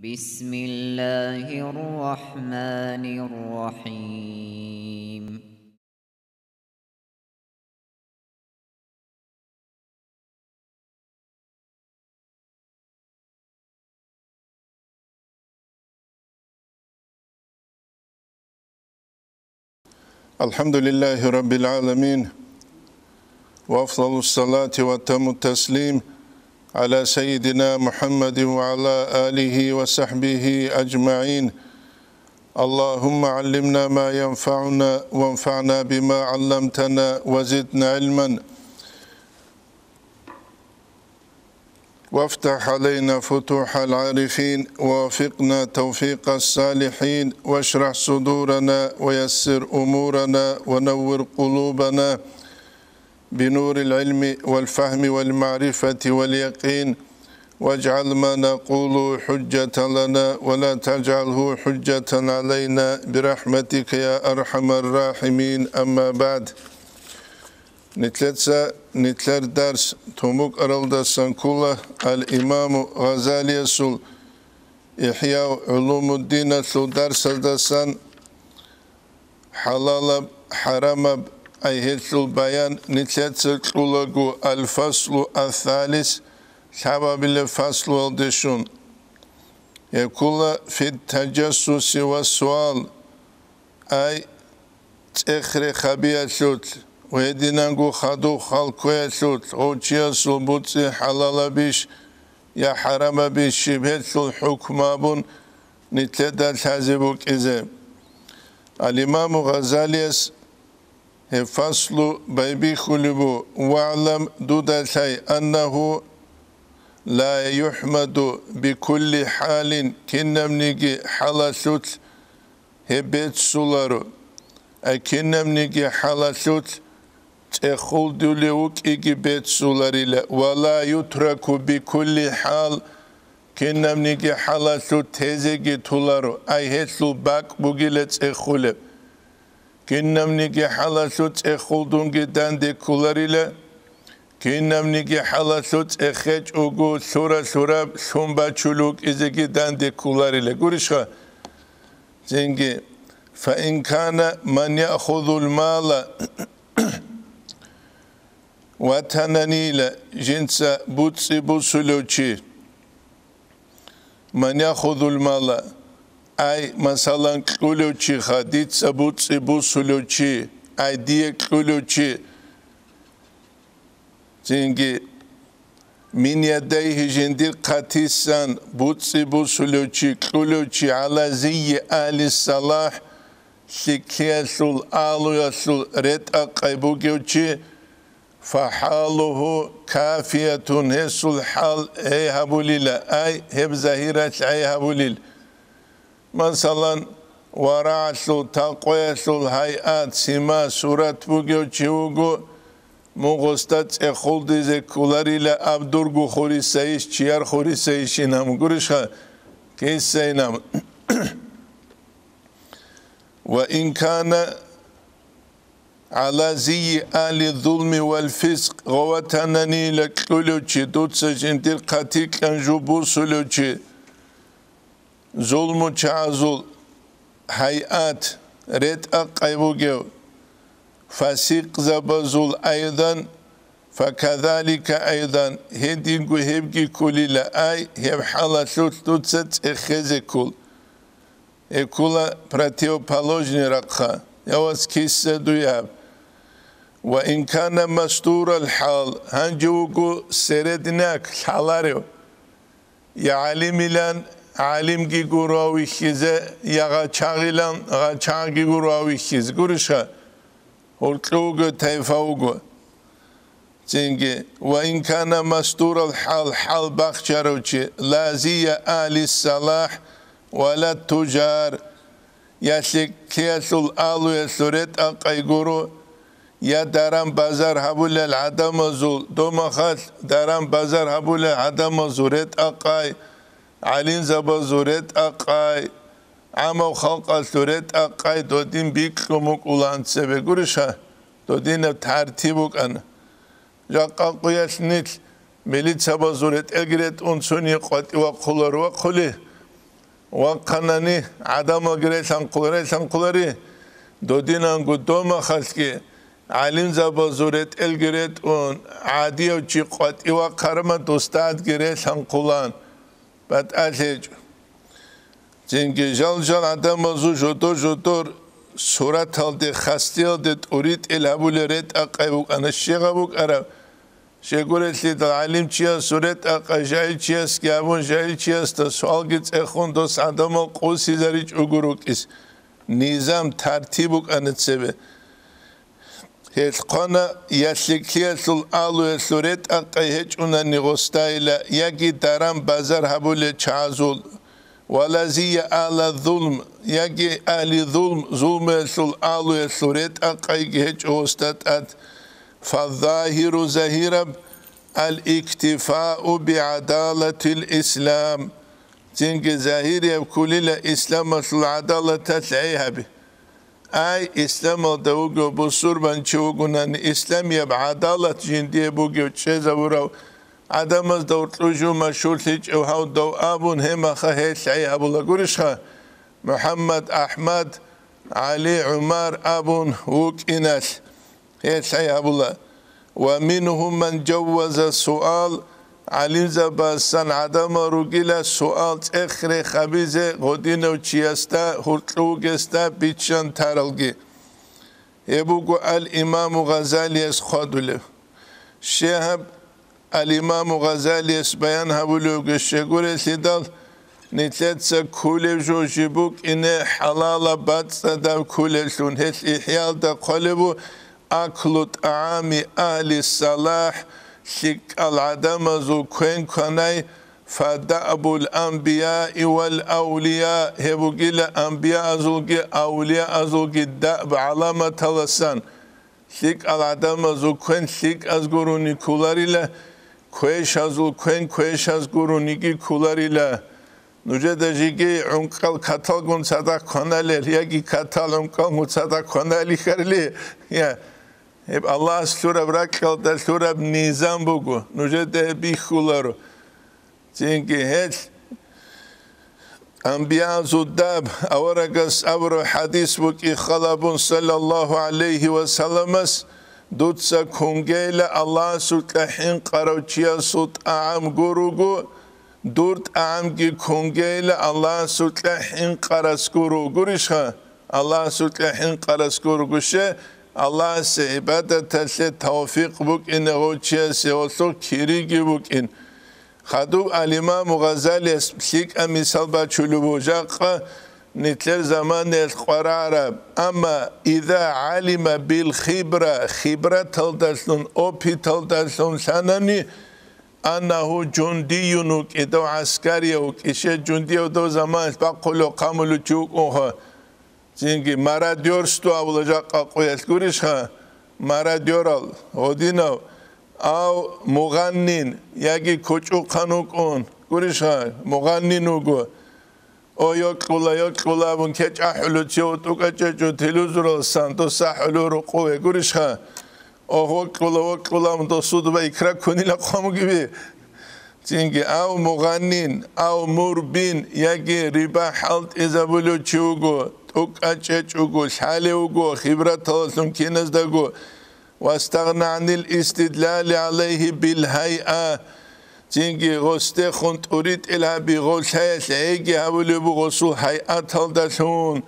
بسم الله الرحمن الرحيم. الحمد لله رب العالمين، وأفضل الصلاة وأتم التسليم على سيدنا محمد وعلى آله وصحبه أجمعين. اللهم علمنا ما ينفعنا وانفعنا بما علمتنا وزدنا علما، وافتح علينا فتوح العارفين، ووفقنا توفيق الصالحين، واشرح صدورنا ويسر أمورنا ونور قلوبنا بنور العلم والفهم والمعرفة واليقين، واجعل ما نقول حجة لنا ولا تجعله حجة علينا برحمتك يا أرحم الراحمين. أما بعد، نتلر درس توموك أرالدا سانكولا الإمام غزالي سول إحياء علوم الدين سول درس دسان حلال حرام أيهل البيان. نتلر كلغو الفصل الثالث سبب الفصل والدشون يقول في التجسس والسؤال أي تخري خبيثوت ويدينانغو خدو خالكويثوت أوتشيسو بوتسي حلال بيش يا حرام بيش شبهتو الحكمابون نتلر تازبوك إذا الإمام غزاليس فصل بيبي خلبو واعلم دودتي أنه لا يحمد بكل حال كنمنيجي حالثوت هبت سولارو أكنمنيجي حالثوت تأخل دوليوك إيجي بيت سولاريلا، ولا يترك بكل حال كنمنيجي حالثوت تزيجي تولارو أي هتلو باك بوغيلت أخولب كنمنيجي حالثوت أخل دونجي داندي كولاريلا كنمنيجي حالثوت أخج أوغو ثورة ثومبا چولوك إزيجي داندي كولاريلا قرشها زنجي فإن كان من يأخذ المال وتنانيلا جنسا بوتسي بوسلوچي من يأخذ المال أي مثلا كلوچي خديتسا بوتسي بوسلوچي أي دي كلوچي زنجي من يديه جندير قاتيسان بوتسي بوسلوچي كلوچي على زي آل الصلاح سكيسول آلو يسول ريت أقايبوغيوچي فحاله كافية هسول حال أي هبوليل أي هب زهيرة أي هبوليل مثلا ورعسول تقويسول هيئات سما سورة بوغيوچي وغو مغستات اخول ديزي كولاريلا عبدورغو خوري سايش چيار خوري سايشينام گورشا كيس ساينام وإن كان على زي آل الظلم والفسق غواتناني لكلوچي دوتسا جنتر قاتيك انجوبو سلوچي ظلم چازول هيئات ريت اقايبوغيو فاسق زبزول أيضا فكذلك أيضا هدينغو هبجي كوليلا أي هب حالة توتست إخزكول إكولا براتيو بالوجني رقها يواز كيسة دوياب. وإن كان مستور الحال هنجوغو سردناك حالاريو يا علم لان علم جي قراوي خيزة يا غاچاغي لان غاچاغي قراوي خيز قرشا هلقوغو تيفاوغو زنجي وإن كان مستور الحال حال بخشاروچي لا زي آل الصلاح ولا التجار يسلك كيسول آلو يسورت أقايغورو يا دارم بازار هبول العدم زول دومخات دارم بازار هبول العدم زورت أقاي علين زبا زورت أقاي عمو خلق سورت أقاي دودين بيك كموك أولان سبه قرشا دودين ترتيبوك أنا جاقا قياس نيت مليت سبا زورت أجرت أنسوني قواتي وقلر وقلي وقناني عدم غريسان قلري دودينان قدوما خلقي علم زبا زورت الگرت اون عادي و چي قوات ايوا قرما دوستاد غريسان قلان بعد اتج جنگي جال عدم زو جدور صورت aldı خستی aldı اوريت الابولرت اقايبوك انا الشيغابوك ارا شيغورتلي دعالم چيا صورت اقاجاي چيا سكابون جاي چيا است سوال گيت اخون دوس ادم قوسي زريچ اوگوروكيس نظام ترتيبوك انتسبه هيت قنا يشكيل الالو صورت اقايهچ اون نيغوستايلا يگي درام بازار هبول چازول ولازي على الظلم يجي أهل ظلم الآلو الثوريت أقايجهج أوستات فالظاهر زهير الاكتفاء بعدالة الإسلام تنج زهير يبكل الإسلام العدالة تتعيها به أي إسلام الدوغو بصور بانشوغونا إسلام يب عدالة جندية بوغيو تشيزا وراو عدم از دورت لجو مشهور تيج او هاو دو ابون هما خهي سعي ابو لغورشها محمد احمد علي عمر ابون وك اناس هي سعي ابو الله ومنهم من جوز السؤال علم زباسان عدم رجل سؤال اخر خبيزه غدين و چيستا هرطلوگستا بيتشان تارلگي يبوغو الامام غزالي اس خادوله شهب الإمام غزالي بيان هبولوك الشغور سيدال نتلتسا كولي جوجيبوك إنه حلال باتسا دا كولي سون هس إحيال دا قلبو أكل طعام أهل الصلاح شك العدم زو كوين كناي فدأب الأنبياء والأولياء هبوكي الأنبياء أزوكي أولياء أزوكي دأب علامة تلسان شك العدم زو كوين شك أزغروني كولاري له كويش هزول كوين كويش هزغورو نيجي كولاريلا نوجد جيجي عنقل كاتال غون صدا كونالي ياجي كاتال عنقل غون صدا كونالي خرلي يا هب الله سورة براكل دا سورة نظام بوغو نوجد بي خولارو تينكي هيت أنبياء زوداب أورغس أورو حديث بوكي خلابون صلى الله عليه وسلم دوتسا كونجيلا الله سلطحين قروچيا سوت أعام غوروغو دورت أعام جي كونجيلا الله سلطحين قرس غوروغوريشها الله سلطحين قرس غوروغوشه الله سعبادة تسل توفيق بوك إنه غوچيا سيوصو كيريجي بوك إن خدو الإمام غزالي اسمسيك أمثال بچولو بوجاقا نتلر زمان القرارة أما إذا علم بالخبرة خبرة تلدسلون أوبي تلدسلون سنني أنه جندي نوك إدو عسكري وك إشي جندي ودو زمان بقولو قاملو چوك أوها زينجي مراديورستو أولاجاق أقويت كوريشها مراديورال ودينو أو مغنين يجي كوچو قانوك أون كوريشها مغنينوغو او يقولا من كيج احلو تشو توكاچو تلوزرو سانتو ساحلو رقوه غوريشها او وقولا من دسود با اكرا كوني لا قوم gibi تينجي او مغنين او مربين يجي ربا حلت ازابلو چوغو توكاچو حالهوغو خبرت تلسم كينزدغو واستغنى عن الاستدلال عليه بالهيئه تيجي غسته خنت أريد إلها بغسها سيجي هولي بغسو هيئات هلدسون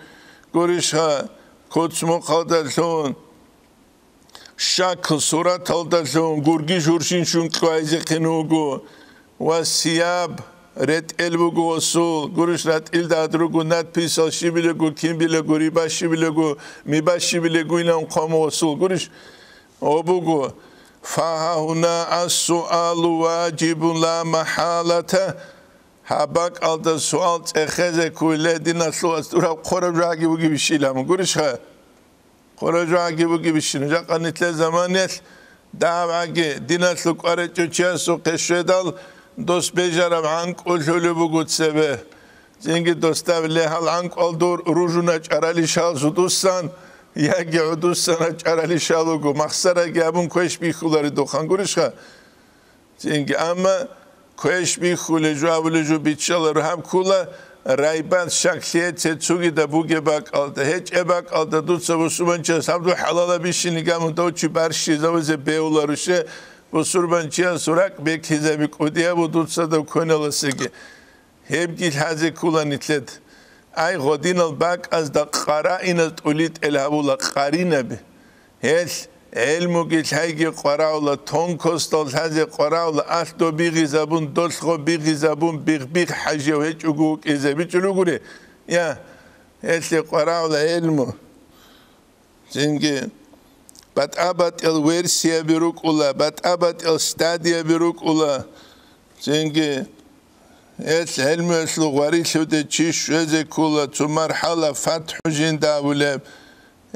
قرشها كتس مقادسون شكل صورة هلدسون قرقي شورشين شون كوائزي قنوغو والسياب رت البغو وصول قرش رت الدادرغو نت بيسال شي بلغو كيم بلغو ريبا شي بلغو ميبا شي بلغو إلان قام وصول قرش أبغو فهنا السؤال واجب لا محالة habak alda sual echeze kule dinaslu astura korajagi bu gibi şeyler mi görüşe korajagi bu gibi şeyler jakanitle zamanet davagi dinaslu qarıçı su keşedal dost bejaram ank olulu bu gutsebe zengi dostavle hal ank oldur rujuna çarali şal zudussan ya geudussan çarali şalugu maksara gabun koş bir xuları dokan görüşe zengi ama كويش بيخول جوابل جو بيتشال رهم كولا رايبان شكلية تسوقي دبوجي باك ألدا هيج أباك ألدا دوتسا بسربانشيا سابدو حلالا بيشيني قامون توتشي بارشي زوزي بيولا روشي بسربانشيا سوراك بيك هزابيك وديا بدوتسا دو كونيلا سيجي هيبجي الحازي كولا نتلت أي غدين الباك از دا قرائن التوليد الهابولا قارينة به هيش علمو جيش هايجي قراولا تونكوستال هذي قراولا أشتو بيغي زبون دلخو بيغي زبون بيغ حاجة وهيج أقوك إذا بيجلوغوري يا هيش قراولا علمو زنجي بات الورسيا بيروك أولا بات الستاديا بيروك أولا زنجي هيش علمو يسلو غاريشو دي تشيش وزي كولا تو مرحلة فتح جندا ولاب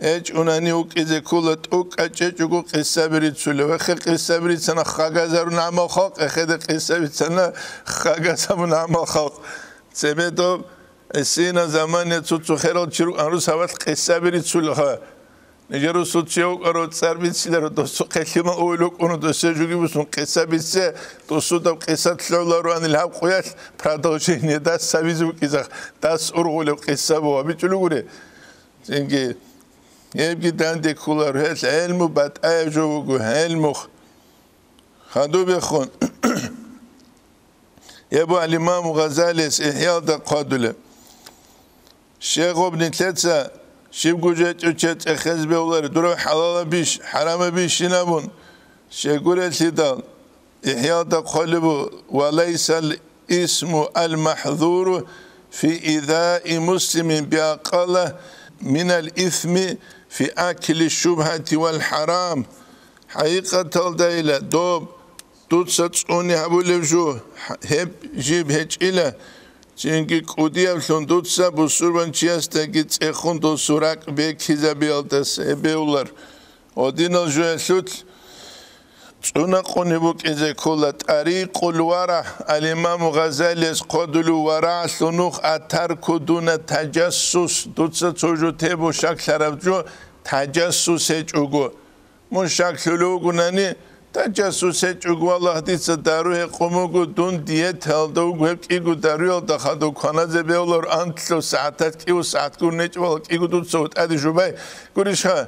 اج اونانی او که کولت او کچه چگو قصه برید سوله و خیلی قصه برید سنا خاگازارو نعم خاق خیلی قصه برید سنا خاگازارو نعم خاق سبب سینا زمان تو خیرال چرو آنرو سواد قصه برید سوله ها نجارو سوتشیو کارو سر برید سیله رو دوستو قشیما اولوک اونو دوسته جوگی بسون قصه بیسته دوستو دب قصه تلولا رو آنی لحب خویش پرداشی نی دست سویزو کیزخ دست ارغول قصه بوا بیچلو گره اینکه يبقي داندي كولر هيش علمو بات ايجو وقو علمو خدو بيخون يبو الإمام غزالي إحياء دا قادولة الشيخ ابن تلتسا شيب قجت وچت اخز بيولار درو حلال بيش حرام بيش نبون الشيخ قول سيدال إحياء دا قالبو وليس الاسم المحظور في إذاء مسلم بأقل من الإثم في أكل الشبهة والحرام حقيقة الدائلة دوب دوتساتوني هبولي جو هب جيب هج إلا چنگی کودی افلون دوتسا بسربان چیست گیت اخون دو سوراک بیک هیزا بیالتس بیولر ودینال جو اسوت چونا قونی بوک ازه کولا طریق الورع الامام غزالی از قدل الورع سنوخ اترک دون تجسس دوتسا چوجو تیبو شکل رفت جو تجسس هجوگو من شکل لوگو نانی تجسس هجوگو الله دیسا داروه قوموگو دون دیت هلدوگو هب ایگو داروه دا خدو کانازه بیولر انتلو ساعتت کیو ساعت گو نیچ والک ایگو دوت سوت ادی جوبای گوریش ها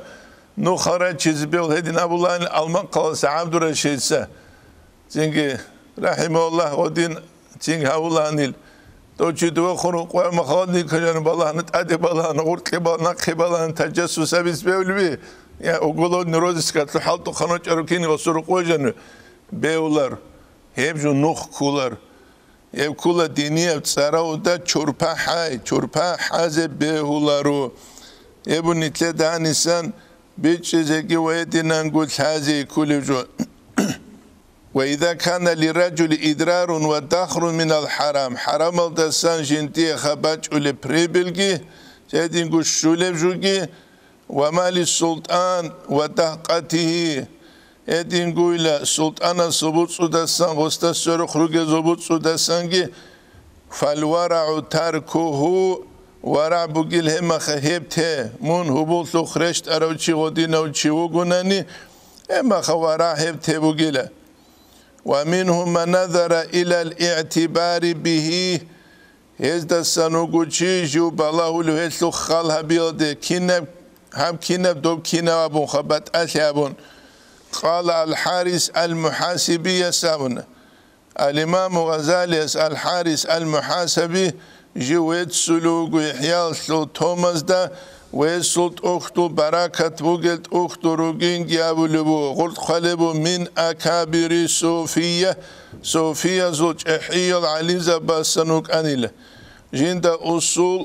نو خارج چیز بیول هدی نبولان آلمان قلس عبدالرشیدسه چنگی رحمه الله ودین چنگ هولانیل تو چی دو خورو قوی مخالد نیکجان بالانت ادی بالان غورت قبالان قبالان تجسس بیس بیول یا اوگلو نروزیس کتلو حالتو خانو چاروکینی غصورو قوی جانو بیولر هیب جو نوخ کولر هیب کولا دینی هب سراو دا چورپا حاز بیولارو هیبو نیتله ده نیسان بيتشزكي ويدنا نقول هذه كل جو وإذا كان لرجل إدرار ودخر من الحرام حرام الدسان جنتي خباج أولي بريبلجي جايدين نقول شولب جوجي وما للسلطان ودهقته يدين نقول سلطان صبوت سودسان غستا سر خروج زبوت سودسانجي فالورع تركه ورع بقيل هم خهبته من هبوط خرشت أروتشي غدينا وتشي وجناني هم خوارع هبته بقيله ومنهم من نظر إلى الاعتبار به هذا سنوجي جو بالله لهسلو خالها بيده كنب هم كنب دوب كنب أبون خبط أشابون قال الحارس المحاسبي يسامون الإمام غزالي الحارس المحاسبي جويت سلوك ويحيال سلو توماس دا ويسلط أختو بركة بوغلت أختو روغين جابو لبو غلط خلبو من أكابر صوفية زوج إحيال عليزة باسنوك أنيلة جندا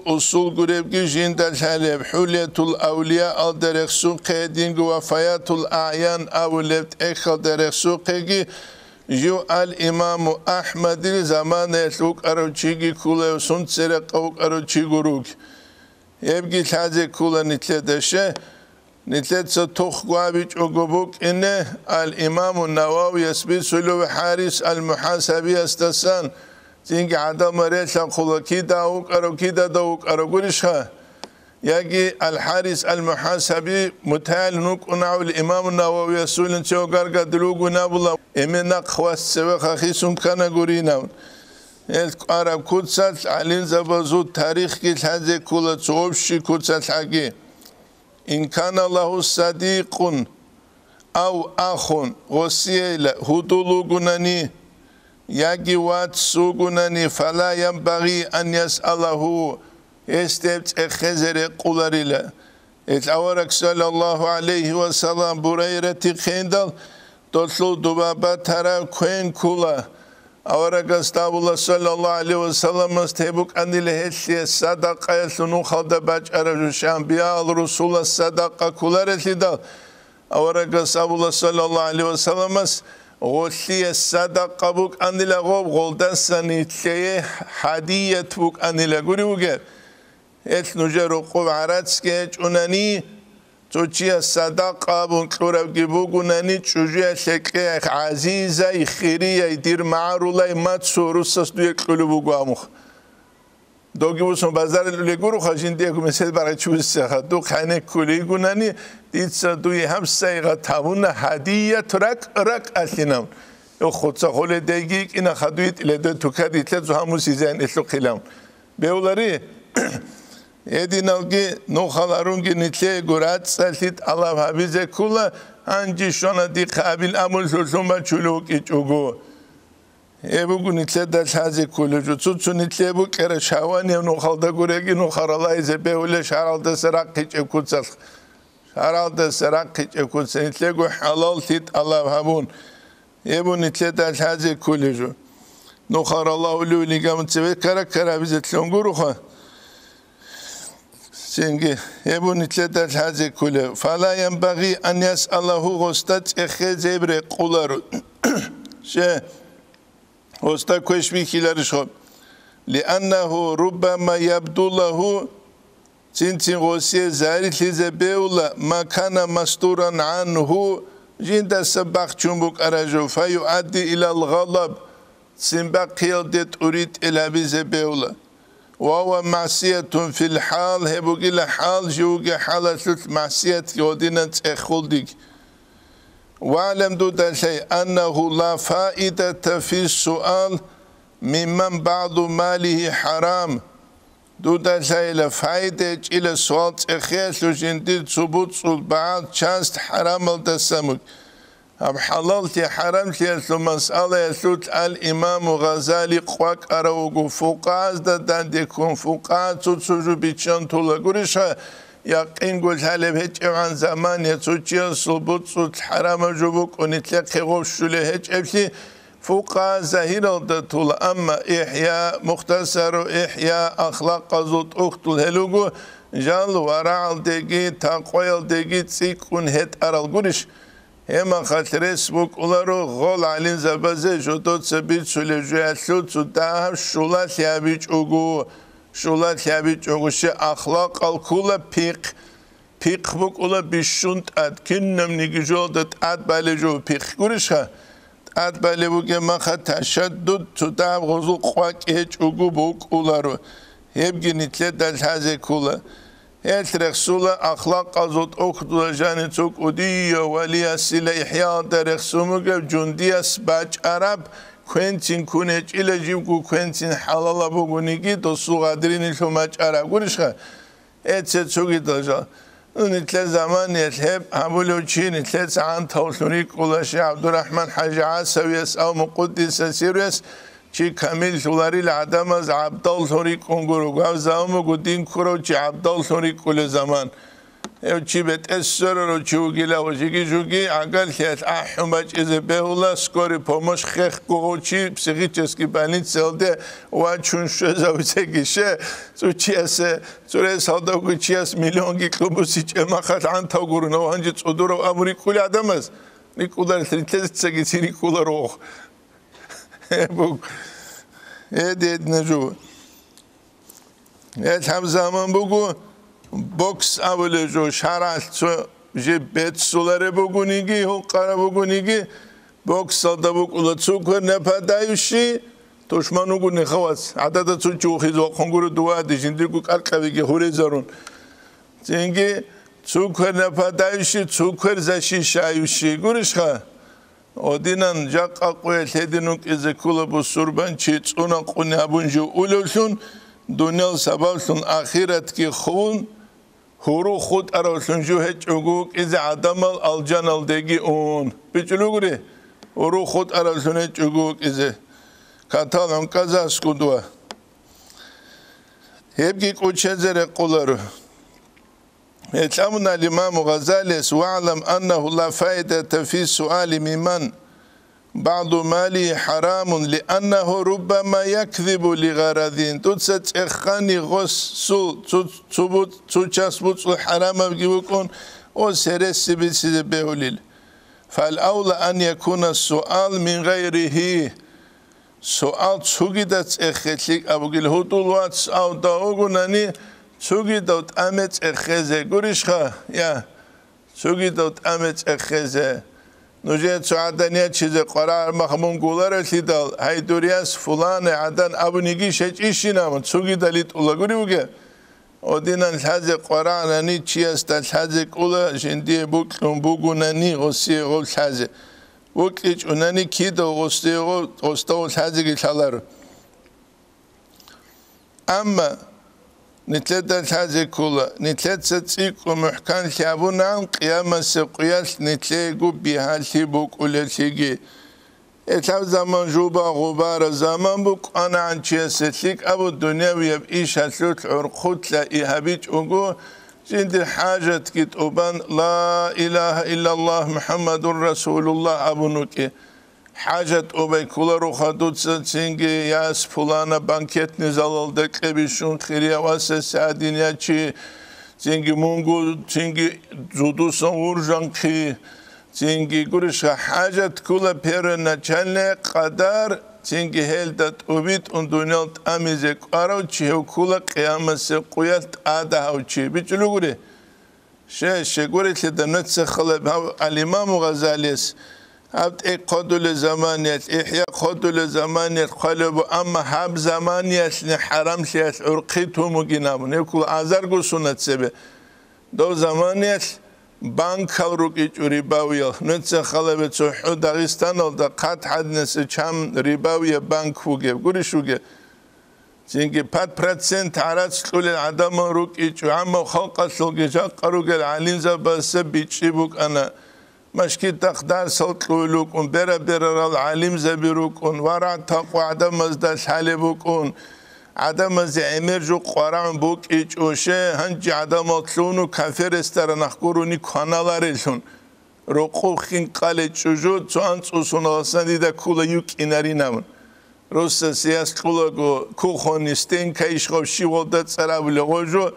أصول قريبكي جندا الحليب حلية الأولياء الدرخسون قيدين وفيات الأعيان أوليبت إخل درخسون قيدين جو الإمام أحمد زمان يسوق أروتشيجي كولا وسنت سرق أو أروتشيجو روك يبقي هذا كولا نتلدشه نتلد ستوخ قابج أقبوك إنه الإمام النووي يسبي سلو حارس المحاسبي استسان تيجي عدم ريشا كولا كيدا أوك أرو كيدا دوك أرو قرشها يجي الحارس المحاسبي متعال نوك ونعو الإمام النووي يسول انتو غرقا دلوغو نابولا إمنا خواست سوى خاخيسون كان قرينا القرب كوتسال علين زبازو تاريخ كي هذا كل توبشي كوتسال حقي إن كان له صديق أو أخ وسيل هدولو جناني يجي وات سوجناني فلا ينبغي أن يسأله استبت خزر قلريلا الأورك صلى الله عليه وسلم بريرة خندل تطلو دبابة ترى كوين كولا أورك استابولا صلى الله عليه وسلم استبوك أن لهالشي الصدقة يسنو خلد باج أرجو شامبيا الرسول الصدقة كولارتي أورك استابولا صلى الله عليه وسلم غولي الصدقة بوك أن لغوب غولدان سنيتلي حدية بوك أن لغوري وغير نجرو قوب عراتسكي جوناني توچي الصدقة بوك لوربكي بوغوناني چوجي شكي عزيزة خيرية يدير معرولا مات سوروسس دوية كلو بوغواموخ دوغي بوسون بازار لغورو خاشين ديكو مثل برای چوز سخه دو خانه کلی گونانی دیتسا دوی هم سایغا تاونا هدیه ترک رک اسینام یو خودسا خوله دیگیک اینا خدویت لده توکا دیتلت زو همون سیزین اتلو خیلام بیولاری edinalgi noxalarungi nitle gurat saltit Allah habize kula anji shona di qabil amul shoma chuluk ichugo ebugu nitle dal haze kula jutsu nitle bu kere shawani noxalda guregi noxaralay ze beule sharalda saraq ichukutsal sharalda saraq ichukutsal nitle gu halal tit Allah habun ebu nitle dal haze kula ju noxarallahu luli gamtse kara bize tlonguru سنگی ابو نتلت هذه كله فلا ينبغي أن يسأله غستت إخزبر قولر شيء غستا كوشبي كيلارش خب لأنه ربما يبدو له سنتين غسية زارت لزبيولا ما كان مستورا عنه جند سبق چنبك أرجو فيؤدي إلى الغضب سنبق قيادت أريد إلى بزبيولا وهو معصية في الحال هبوغي لحال جوغي حالة معصية يودينا تأخذك واعلم دو شيء أنه لا فائدة في السؤال ممن بعض ماله حرام دو شيء لا فائدة إلى سؤال تأخيش وجنديد ثبوت بعض شانست حرام التسمك أب حلالتي حرامتي يسلو مسألة يسلوت الإمام غزالي قواك أروغو فوقاز دادان ديكون فوقاز تسوجو بيچان تولا قرشا يقين قول حالب هيج عن زمان يسوچي صلبوت صوت حرام جبوك ونتلق غوب شولي هيج ابسي فوقاز زهير تولا أما إحياء مختصر إحياء أخلاق قزوت أختو الهلوغو جال ورعال ديگي تاقويل ديگي تسيكون هيت أرال قرش هما خاطرس بوك أولارو غول علين زبازه جدود سبيت سولجوه سود سوداه شولات يابيج أوغو شي أخلاق الكولا بيق بوك أولا بيشونت أد كنم نيجيجو دت أد بالجو بيق قرشها أد بالي بوك ما خا تشدد سوداه غزو قواك إيج أوغو بوك أولارو هبجي نتلت دل هذه كولا الرسول أخلاق أزود أخذ جانتوك أدية ولي سلا إحياء درسومك جندي أسباج عرب كوينتين كونج إلى جيبكو كوينتين حلال بقولنيكي دوسو قادرين الفماج عرب قولشها تسوقي دجا نتلا زمان يتهب عملو شيء نتلا عن توصليك ولا شيء عبد الرحمن حاج عسويس أو مقدس سيريس چی کامل شولاری لعدم از عبدال سوری کنگورو گاو زامو گودین کرو چی عبدال سوری کل زمان او چی بت اسر رو چوگی لوجیگی جوگی عقل کیت احمد از بهولا سکوری پومش خخ گو چی پسیکیچسکی بانیت سلده و چون شزاویسه شه تو چی اسه سوره ساده کو چی اس میلیونگی کلوبوسی چه مخات عن تا گورو هنجی صدورو امری کل آدم است نیکولار تریتست سگی سری کولارو بوك هديت نجو هم زمان بگو بوكس اول جو شرط جي بيت سولاره بگونيگي حقاره بگونيگي بوكس ساده بوك اولا چوكر نپدايوشي توشمانو گو نخواست عدد چو چوخي زو خونگورو دوا ديشندر گو قلقويگي خوره زارون چنگي چوكر نپدايوشي چوكر زشي شايوشي گورش خواه ოდინან ჯაყაყვე ლედინუკ იზეკულა ბუსურბან ჩიწუნა ყუნე აბუნჯი ულულსუნ დუნელ საბავსუნ ახირათ კი ხუნ ჰურუ ხუტ აროსუნ ჯუ ჰეჭუგუ ყიზე ადამალ ალჯანალ დეგი ონ ბიჭლუგრი ჰურუ ხუტ აროსუნ ჰეჭუგუ ყიზე კათალონ კაზასკუდვა ჰებგი ყუჩეზერე ყულარო يتلمنا الإمام غزالي واعلم أنه لا فائدة في السؤال ممن بعض مالي حرام لأنه ربما يكذب لغرض تتسج إخاني غس سو تبوت تجسبوت الحرام بجيبكون وسرس بسيد بهوليل فالأولى أن يكون السؤال من غيره سؤال تسوجدت إخليك أبو جلهودول واتس أو داوغناني سوگیدوت امت اخزه گوریشخا یا سوگیدوت امت اخزه نوجه سعادنیه چیز قرار مخمون گولار لیدال هایدوریاس فلان عدن ابو نگی شچ ایشی نامن سوگیدالیت اولا گوری بگه او دینن لحظ قرار نانی چی است لحظ اولا جندی بکلون بگو نانی غصی غول لحظ بکلیچ اونانی کی دو غصی غول غصتا و لحظ گی شالارو اما نتلت الحاجة كلها نتلت ستيق ومحكان شابونا قيامة سقياس نتلقوا بها الشيبوك ولا الشيقي اتلو زمان جوبا غبار زمان بوك أنا عن شيء ستلك أبو الدنيا ويبقيش هسلوت عرقوت لا إيهابيت أقو جند حاجة كتوبان لا إله إلا الله محمد رسول الله أبو نوكي حاجة أبي كولا روخادوت سنجي ياس فلانا بانكيت نزال دكبيشون خيريا واسه سعدينيا چي سنجي مونغو سنجي زودو سنورجان خي سنجي قرش حاجة كولا بيرنا چلنه قدر سنجي هلدت أبيت ان دنيالت أميزك أراو چي هو كولا قيامة سقويات آده هاو چي بيچلو قري شي قري لدنت سخلب هاو الإمام غزاليس هبت اي قدول زمانيات إحياء قدول زمانيات قلبوا أما هب زمانيات حرام شيات عرقيتهم وجنامون يقول عزار قصونات سبه دو زمانيات بانك روكيج رباوية نتسا خلبت سوحو داغستان دا قات حد نسا چام رباوية بانك فوقه قولي شوقه زينكي 5% عرات سلول العدم روكيج وعما خلقا سلوكي جاق روكي العالين زباسة بيتشيبوك أنا مشكي تقدار سلطلوك بيرا بيرا العالم زبيروك ورع تقوى عدم مزدش حالبوك عدم مزي عمرجو قرآن بوك إيش وشي هنجي عدم اطلونو كافر استرنخكوروني كانالاريشون روكو خين قالي چوجود سوانس وصون غصان ديدا كولا يوك إناري نامن روسا سياس كولا كوخونيستين كايش غوشي ولدت سرابلي غوجو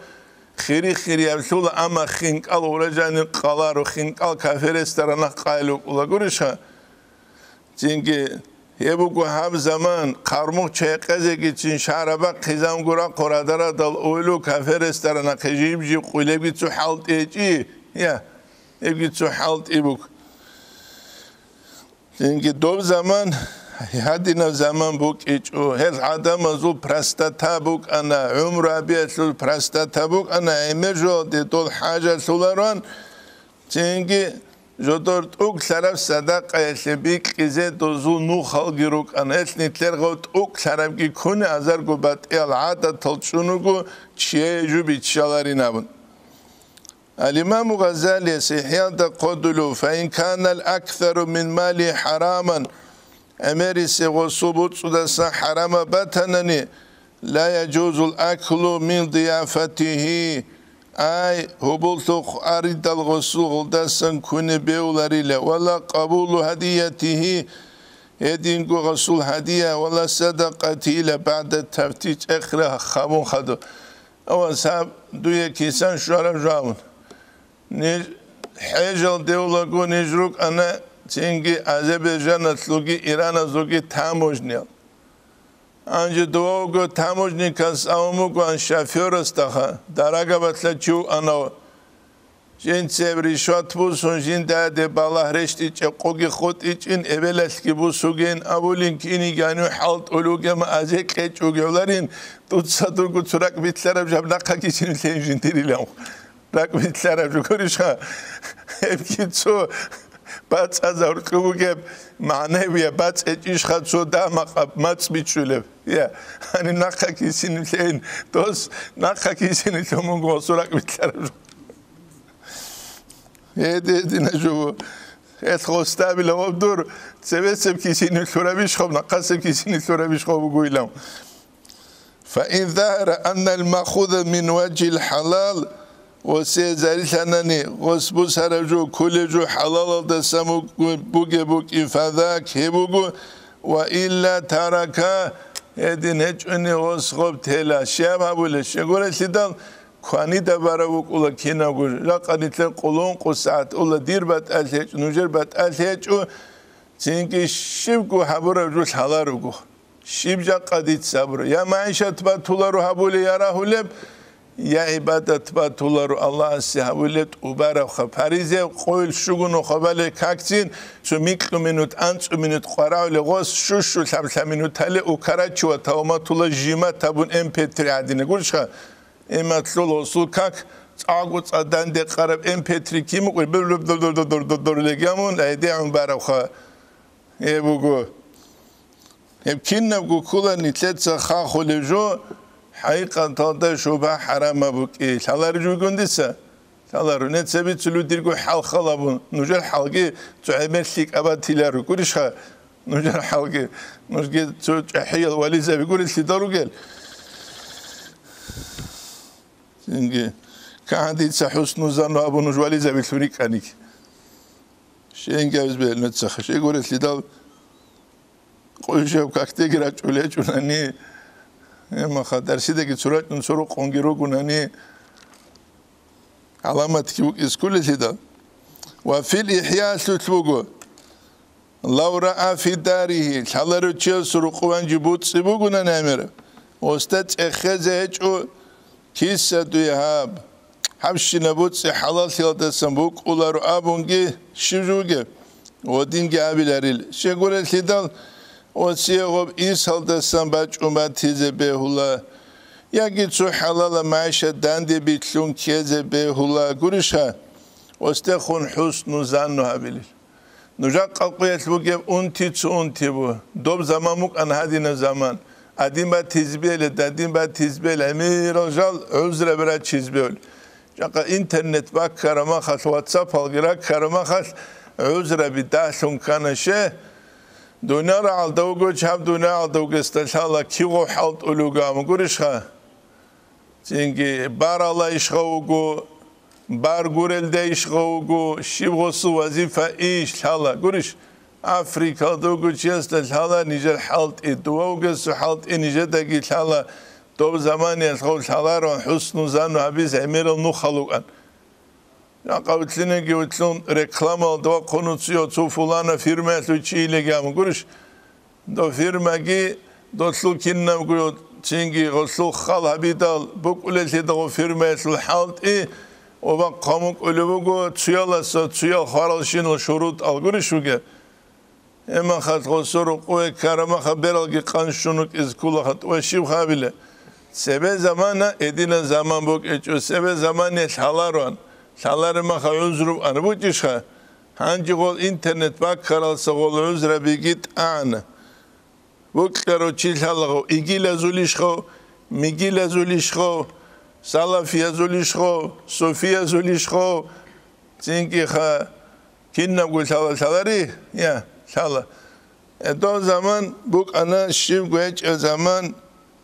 خيري خيري أبسول أما خينك الله ورجاني قلارو خينك الله كافر استرنا قايلو الله قرشها çünkü هبوكو هاب زمان قارموك چيقزي كيچين شعربا قيزام قرا قرادرا دل أولو كافر استرنا قجيب جي قوليب كيتو حالت إيجي يا يبقى كيتو حالت إيبوك çünkü دوب زمان هادينا زمان بوك إيجو هل عدم زول برستتا بوك أنا عمر أبي زول برستتا بوك أنا إمرجو دي دول حاجة سولاران çünkü جدورت اوك شرف صدقه يشبيك إذا دوزو نو خالجروك أنا إثنيتلر غوت اوك شرف كي كون أزار قبات العادة تلشونوكو شيء جو بيتشالاري نابن الإمام غزالي سيحيان تقودلو فإن كان الأكثر من مالي حراما أمريسي وصبوت سدسا حرام باتنني لا يجوز الأكل من ضيافته أي هبولتوخ أريد الغسول دسن كوني بيولاريلا ولا قبول هديته يدينكو غسول هدية ولا صدقته إلا بعد التفتيش إخرى خامون خدو أول ساب دوية كيسان شوارب جاون حجل ديولاغو نجروك أنا تنجي أذربيجان تلوغي إيران زوغي تاموجنيل Anca doğu tamojnikas amuku an şoförüstaha daraga batlaçu ana jin sevri şat bu son jin de balah reşti çekogi khot için eveleski bu sugin abulin kini ganu halt olugama azek keçugevlerin tutsa durgu turak bitler jabnaka için jin dirilam rak bitler jukurişa hep kitso بات ازور كوجب معنوية بات إيش خد سودا مات بيتشولب يا أنا ناقة كيسين لين توس ناقة كيسين تومون قصورك بتلرب هدي نجوا اتخوستا بلا بدور سبب كيسين الثرابيش خب نقص كيسين الثرابيش خب وقولهم فإن ظهر أن المأخوذ من وجه الحلال وسيزاريش أنني غصبوس هرجو كل جو حلال دسمو بوك إفاداك هبوغو وإلا تركا هدين هجوني غصخب تهلا شاب هبولش يقول سيدان كواني دبارو قولا كينا قول لقانيتلن قولون قصات قولا دير بات ألهج نجر بات ألهج تينكي شبكو حبورا جوش حلارو شبجا قديت صبر يا معيشة باتولارو هبولي يراه لب يا عبادة باتولارو الله سيهولت وبارخ باريزه قول شغنو خبالي كاكتين شو ميكلو منوت أنت منوت قراو لغوص شو سبسا منوت هالي وكاراتشو تاوما تولا جيما تابون MP3 عدينه قولشخا إما تلول وصول كاك تعاقو تصدان دي قرب MP3 كيمو قول بلو لغامون ايدي عم بارخا يبوغو يمكننا بقول كلا نتلت خاخو لجو حقيقة تادا شوبها حرام بوك إيه شالار جو جندسة شالار نتسبت سلو ديرجو حال خلابون نجار حلقة تعمل لك أبد تلارو كلش خا نجار حلقة نجار تحيل واليزة بيقول السيدارو قال إنجي كعندي تحسن زانو أبو نجار واليزة بيثوريك عنيك شيء إنجاز بيل نتسخ شيء يقول السيدار قويشة كاكتيجرا تقولي أني ما خاطر سيدك تسرق نسرق قنجرو كناني علامة كيوك إسكول سيدا وفي الإحياء سلطبوغو لو رأى في داره شالرو تشيل سرقوان جبوت سبوغو نامر وستت اخذ هجو كيسة دويهاب حبش نبوت سي حلال سيالة سنبوك ولارو آبونجي شجوغي ودينجي آبيلاريل شغول سيدا وسيغوب إيسال دستان باج أمتيزه بهولا ياگي تو حلال معيشة داندي بيتلون كيزه بهولا قرشها واستخون حسن زانو هابيلي نجاق قلقيت بوغيب انتي تو انتي بو دوب زمانموك ان هادين زمان ادين با تيزبيل دادين با تيزبيل امي رجال عذر برا تيزبيل جاقا انترنت باك كرما خاص واتساب الغيرا كرما خاص عذر بداشون كانشه دنیا را aldaugo çab dünya aldaugo stalhala kigo halt olugam gurişha çünkü barala işgaugo bar gurelde işgaugo şibgosu vazifa iş hala guriş Afrika'da guçyastal hala Nijer halt eduvaugo su halt Nijer'deki hala doğru zaman yasgol halaron husnu zanu abiz emirel nu halukan ya kavutline givutlun reklam aldı konuşuyor şu fulana firma suçiyle gam kuruş do firma ki dostluk kinnem kuruyor çünkü dostluk hal habital bu kulesi de o firma sul halt o bak kamuk ölübü çuyala çuyal haralşin şurut al kuruşuge hemen hat soru o karama haber al ki kanşunuk izkulahat o şiv habile sebe zamana edine zaman bu geçiyor sebe zaman halaron Şalarıma uzrum anı bu tişha hangi gol internet bak karalsa gol uzra bir git anı bu karo çilhalı igile zulişho migile zulişho salafiye zulişho sofiye zulişho çünkü ha kinna gol şalari ya şala o zaman bu ana şivgeç o zaman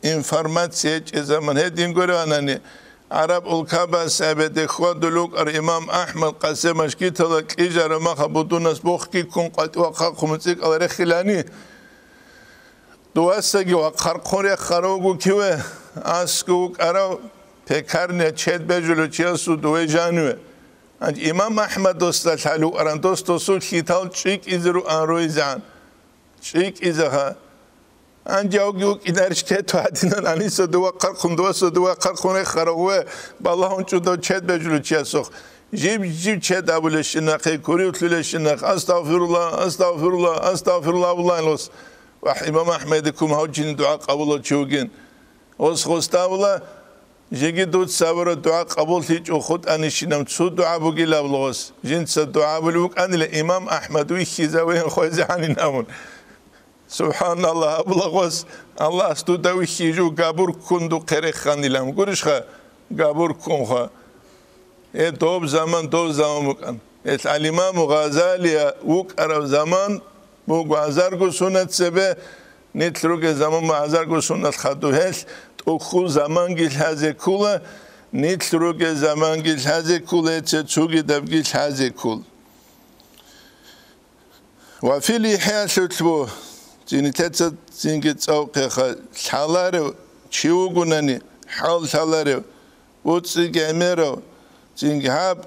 informasiye o zaman hedin göre anani عرب الكعبة سابت إخوة دلوك الإمام أحمد قاسم أشكيت لك إجارة ما خبطون أسبوخكي كون قد وقاكم تيك على رخلاني دوستگی و خرخوری خروگو کیوه اسکوک ارا پکرنه چهت بجلو چیاسو دوی جانوه انج امام احمد دوست حلو اران دوست سو خیتال چیک ایزرو آنروی زان چیک ایزها انج اوگیوک ایدرش که تو هدینن انیسو دو خرخون دوستو دو خرخونه خروگوه بالله اونچو دو چهت بجلو چیاسو جیب چهت ابولشناقی کوری اتلولشناق استغفرالله استغفرالله استغفرالله والله لوس و امام احمد کوم هاوچین دعا قبول چوگین اوس خوستا ولا جيجي دوت سابر دعاء قبول هيج وخد أنيشنام تسو دعاء بقي لابلغوس جنس دعاء بلوك أن الإمام أحمد ويخيزاوين خوزي عني نامون سبحان الله أبلغوس الله استودع ويخيجو قابور كندو قريخ خاني لام قرشخا قابور كونخا دوب زمان مكان الإمام غزالي وك عرب زمان بوق عزاركو سنة سبه نتلوك زمان ما عزاركو سنة خدوهش تأخو زمان گیل هزه کوله نتلوك زمان گیل هزه کوله تشوگی دب گیل هزه کول وفي لحية شتبو زين تتص زين كتصوق حالاره شيوغونني حال حالاره وتسي جميرو زين هاب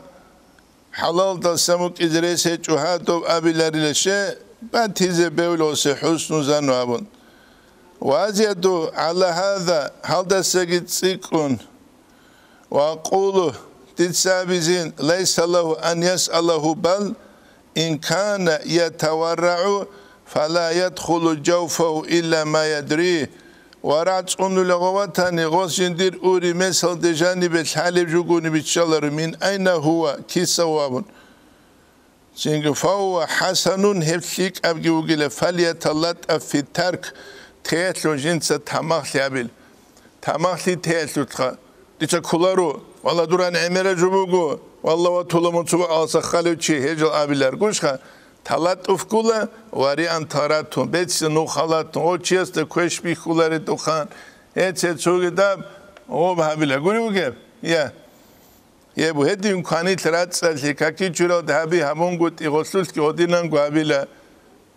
حلال تسمك إدريس هجوهاتو أبيلاري لشيء باتيزه بولوس حسن زنوابون وازيدو على هذا هذا سجد سيكون وأقوله تتسابزين ليس له أن يسأله بل إن كان يتورع فلا يدخل جوفه إلا ما يدريه ورعت أنه لغواتاني غوصين دير أوري مثل دجاني بالحالب جوغوني بيتشالر من أين هو كي سوابون فهو حسن هفليك أبجي وقيل فليتلطف في الترك تيتلو جنس تماخلي أبيل تماخلي تيتلو تخا ديشا كولارو والله دوران عميرا جبوغو والله وطولمون سوى آسا خالوچي هجل أبيلر قوشخا تلطف كولا واري أن تاراتون بيتس نوخالاتون او چيست كوش بي كولاري دوخان هيتس چوغي داب او بحبيلر قولي وگيب يا بو هدي امكاني ترات سالتي كاكي چورا دهبي همون گوت اغسلس كي ودينان قابيلا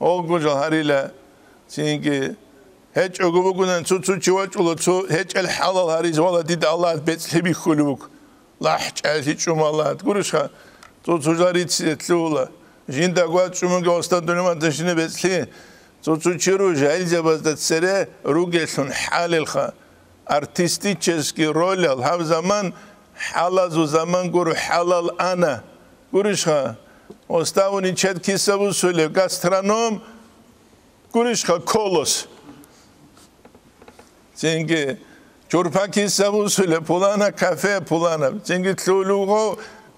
او گوجل هاريلا سينكي هيج اوغو بگونن چو چواچ اولو چو هيج الحلال هاريز والا ديد الله بيت لبي خلوك لاح چالتي چوم الله گورشخا چو جاري تلولا جيندا گوات چومنگه استاد دونما دشينه بيتلي چو چيرو جايل جبازدت سره روگلون حاللخا ارتستيچسكي رولل هم زمان حلال زمان گرو حلال انا گروشخا استاونی چت کیسابو سوله گاسترونوم گروشخا کولوس چنگه چورپا کیسابو سوله پولانا کافه پولانا چنگه تلولوگو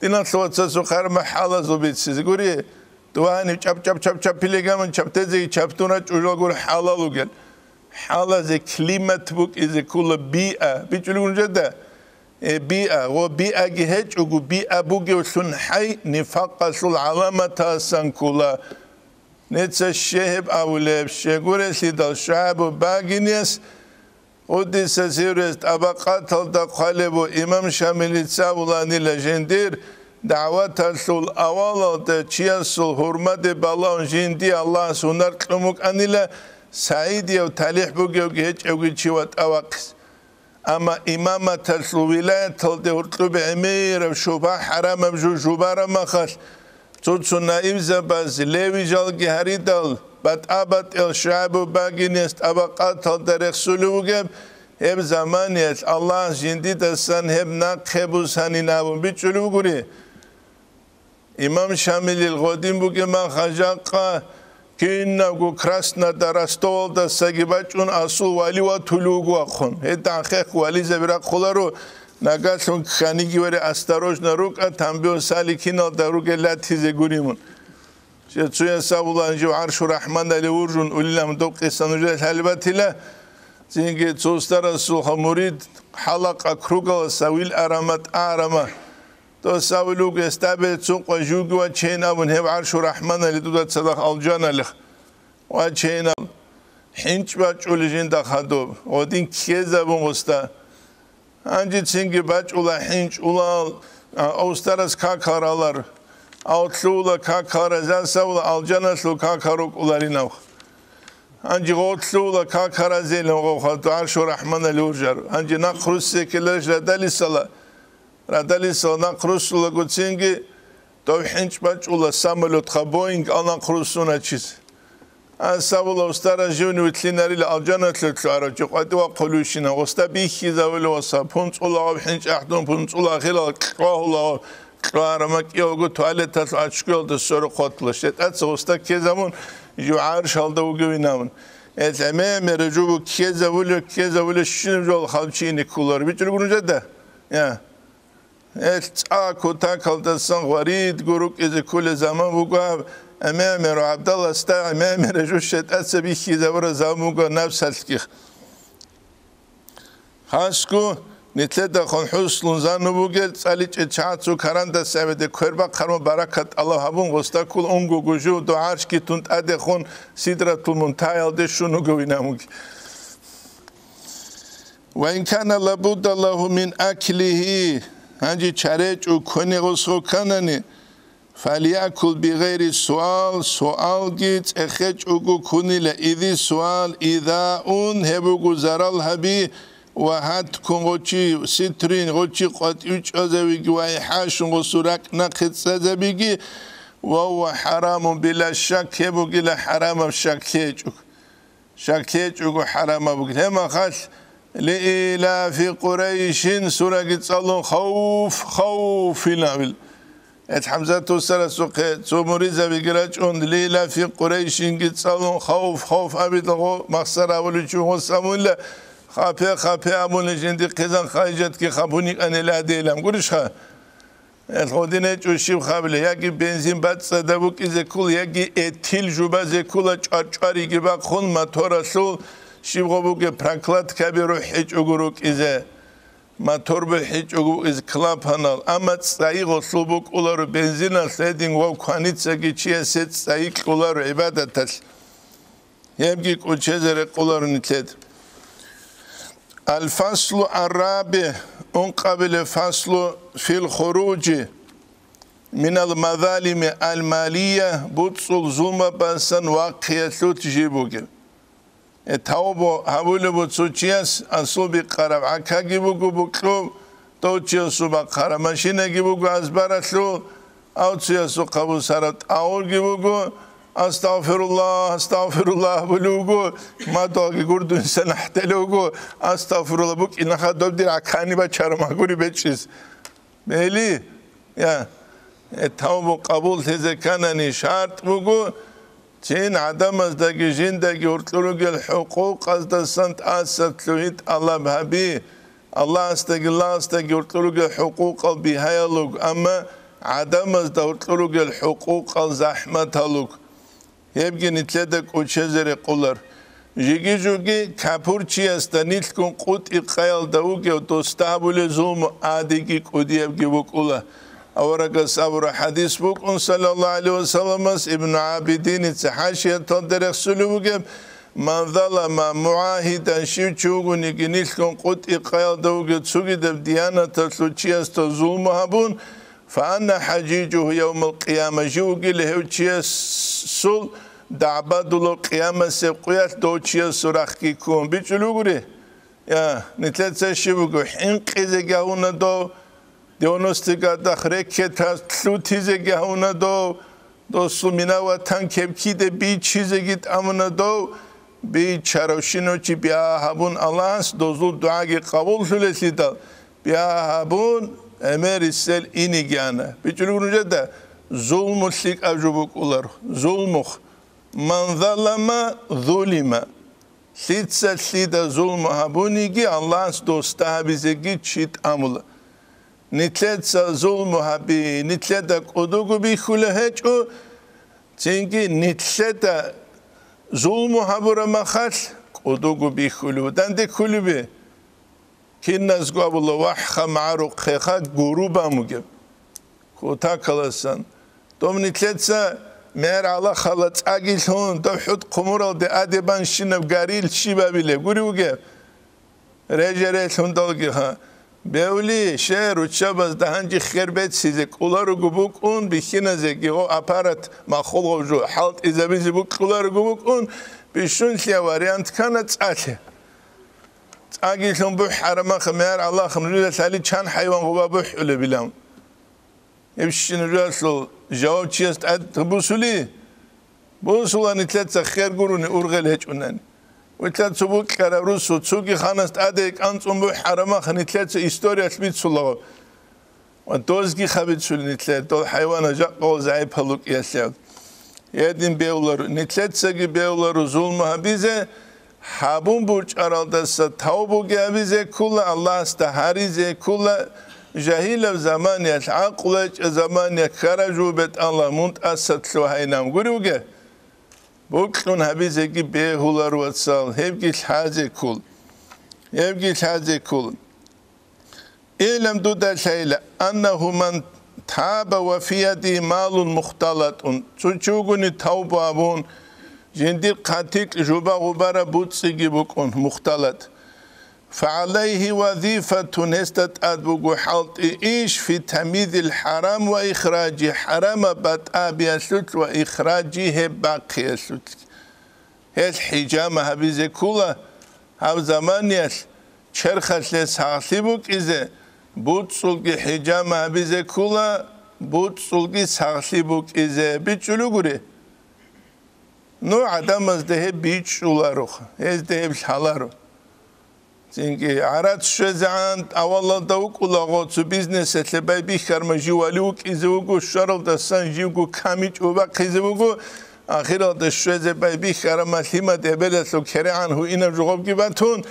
دینا تلوتسا سخر محل زوبیتسیز گوری دوانی چپ پیلگامن چپ تزی چپ تونا چوجا گور حلالو گل حلال ز کلیمت بوک از کول بیه بیچولون جده بيئة وبيئة جهج وجو بيئة بوجي وشون حي نفاق شو العلامة سانكولا نتس الشهب أولاب شجورة سيد الشعب وباجنيس ودي سيرست أبقات الدقالب وإمام شامل تساولاني لجندير دعوات السول أول تشيا السول حرمة بالله جندي الله سنر كلامك أنيلا سعيد يو تاليح بوجي وجهج وجي شوات أواقس أما إمامة الولاية تلده ورطلب عمير وشوبا حرام بجو جوبارا مخش تودسو نائب زباز ليوي جالجي هريدال بات آبات الشعب باقي نيست أبقات تلده سلوغب هب زمانيت الله جندي دستان هب ناقبو ساني نابون بيچولو گوري إمام شامل الغدين بوغي ما خجاقا كينا جو كراسنا درستول دا سجباتون أصول والي وطلوعوا خون هدا خيخ والي زبرق خلارو نگاتون خانگی وری استروج نروک تنبیه سالی کینال دروک لطی زگوریمون چون سابولان جو عرش رحمان علی ورجون اولیم دو قصان وجه البته زینگی توستر رسول مرید حلق اکروگل سویل ارامت آرامه تو سوالوگ استابل سوق و جوگی و چینابون هم عرش رحمان علی دو دست صدق الجان علیه و چیناب هنچ بچ اولیجین دخادو و دین کیزه بون استا انجی چینگی بچ اولا هنچ اولا اوسترس کاکاراlar outluğla kakara zansavla alcanaslu kakarok ularinav anji outluğla kakara zelin o khatu arshu rahman alurjar anji naqrus sekeler radalisala naqrusula gutsingi to hinch bach ula samolot khaboing anaqrusuna chis asavla ustara juni vitlinari alcanaslu aracı qadi wa qulushina ostabihi zavlo wasa punç ula hinch ahdun punç ula khila qahula Kıramak yok, tuvalet açık yolda soru kotlaş. Et usta kezamın juar şalda u güvinamın. Et eme merecu bu kezavulu şunu yol halçini kullar. Bir türlü günce de يا كوتا كالدسان غريد جروك إذا كل زمان بقى أمامي عبد الله استا أمامي رجوشت أسبي كذا ورا زمان بقى نفس الكيخ خاشكو نتلدا خون حسن زانو بقى سالج اتشاتو كراندا سبده كربا كرم بركة الله هبون غستا كل أنجو جوجو دعارش كي تنت أده خون سيدرة المنتهى ده شنو جوينامك وإن كان لابد له من أكله هنجي شريج وكوني غسو كانني فليأكل بغير سؤال جيت أخج أقو كوني لإذي سؤال إذا هبو زرال هبي وهات كون غوشي سترين غوشي قد أزويجي وإحاش غسورك نقد سزبيجي وهو حرام بلا شك هبو جلا حرام شكيج أقو حرام بقل هما خاش لإلاف قريش سورة قصالون خوف نابل حمزة توسر سوقه سومريزا بقراجون لإلاف قريش قصالون خوف أبيت غو مخسر أولي شو سامولا خابي أمون جندي قزان خايجت كي خابونيك أنا لا ديلام قولش خا الخودين جوشيب خابل ياكي بنزين بات صدبوك إذا كل ياكي اتيل جوبا زي كل چاري جبا خون ماتورا سول شيبغوبوك براكلات كبيرو حيج أغروك إذا ما تربو حيج أغروك إذا كلاب هنال أما تسايق وصلبوك أولارو بنزينا سيدين وو كوانيت ساقي چيه سيد سايق أولارو عبادة يبقى كوچه أولارو نتلد الفصل الرابع قبل فصل في الخروج من المظالم المالية بطل زوما بسن واقية تجيبوك تاوبو هاولو بوتسوچياس أصوبي قرب عكاكي بوكو بوكلو توچياسو بقرب ماشينكي بوكو أزبارتلو أو تسياسو قبو سارت أولكي بوكو استغفر الله بلوغو ما دوغي قردو إنسان احتلوغو استغفر الله بوك إنخا دوب دير عكاني بچارم أقولي بچيز بيلي يا تاوبو قبول تزكانني شرط بوكو چين عدم ازدگي جندگي ورطلوغي الحقوق ازدسانت آسرتلوهيت الله بهبي الله استغي ورطلوغي الحقوق البيهايلوغ أما عدم ازدگي ورطلوغي الحقوق الزحمتلوغ يبقى نتلدك وچزر قولر جيجي جوغي كابور چياستا نتلكم قوت إقايل داوغي ودوستابولي زوم آديگي قودي يبقى بقولا أورق صبر حديث بوك صلى الله عليه وسلم ابن عابدين التحاشية تدرخ سلوك من ظلم معاهدا شيوچوغو نيكنيلكم قوت إقايل داوغي تسوغي دب ديانا تسلو چياستا ظلم هبون فأنا حجيجه يوم القيامة جوغي لهو چياس سول دعبادو القيامة سيقويات دو چياس سرخكي كون بيچلوغري يا نتلت سيشبوغو حنقيزي گهونا دو دیونوستیکا دخرکت تلوتیزه هونه دو سومینا و تن کبکیده بی چیزه گیت امونه دو بی چروشینو چی بیا هبون اللهس دوزو دعاگی قبول شلسی دل بیا هبون امر استل اینی گیانه بیچلو گرونجه ده ظلمسlik avcubuk ular zulmuh man zalama zulima sitsa sida zulmu habunigi Allah's dosta bize git çit amula nitletsa zulmu habi nitleda kodugu bi khulahet o çünkü nitleda zulmu habura mahal kodugu bi khuludan de kulübi kinnaz qabula wahkha ma'ruq kha guruba mugib kota kalasan dom nitletsa mer ala khalat agilhon dahud qumura de adeban shinav garil shibabile guruge rejeret hundalgi ha Beuli şehir uçabaz dahanci xerbet sizek uları gubuk un bixinazek o aparat maxoloju halt izabizi bu uları gubuk un bişunsiya variant kana tsale agilhon bu harama khmer Allah khmrule sali chan hayvan guba bu öyle bilam yebşin rasul jawab chiyast ad busuli bu sulan itletsa khair guruni urgel hiç unan وتلات سبوك كراروس وتسوقي خانست أديك أنتم بحرمة خنتلات إستوريا تبيت سلوا وتوزكي خبيت سل نتلات دول حيوان جاء قول زعيب هلوك يسياد يدين بيولر نتلات سجي بيولر ظلمها بيزة Habun burç araldasa tavbu gabize kula Allah staharize kula jahil zamaniyat aqlaj zamaniyat karajubet Allah munt asatlu haynam guruge buklun habize ki behular vatsal hevgil haze kul hevgil haze kul İlem duda şeyle annehu man taba ve fiyadi malun muhtalatun çuçuguni tavbabun جندير قاتيك جوبا غبارة بوتسيجي بكون مختلط فعليه وظيفة نستت أدبوغو حالت إيش في تمييز الحرام وإخراج حرام بطأبي أسلوت وإخراجه باقي أسلوت هل حجامة هبيزي كولا هاو زمانيش چرخش لساقسيبوك إذا بوتسولغي حجامة هبيزي كولا بوتسولغي ساقسيبوك إذا بيچولو غوري No adamız da hep biç ularıq, ez de hep şalarıq. Çünkü arat şözan avalla davuk ulağıtsı biznesetle bay bixarma jivaluk izugu şarılda san jivu kamiç uba qizugu ahirada şöze bay bixarma lima debeleslo kereanhu ina jugab gibatun.